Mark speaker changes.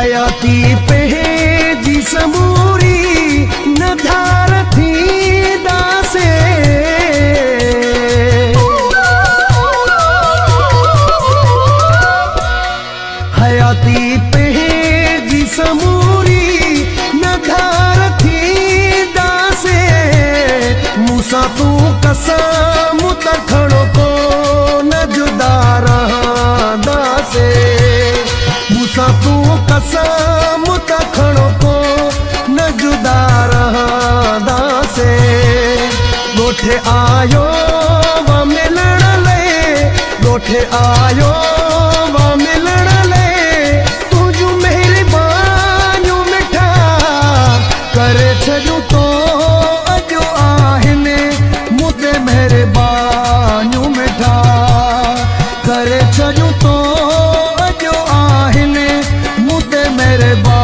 Speaker 1: हयाती पंहिंजी समूरी न धार थींदासे। हयाती पंहिंजी समूरी न धार थींदासे। मूंसां तूं कसम त खणो को न जुदा रहंदासे। मूंसां तूं कसम त खणो को न जुदा रहंदासे। ॻोठे आयो वा मिलण लाइ, ॻोठे आयो वा मिलण लाइ। तुंहिंजूं महिरबानियूं मिठा करे छॾूं तो अॼु आहिनि मूं ते महिरबानियूं मिठा करे छॾूं तो अॼु आहिनि मूं ते महिरबानियूं।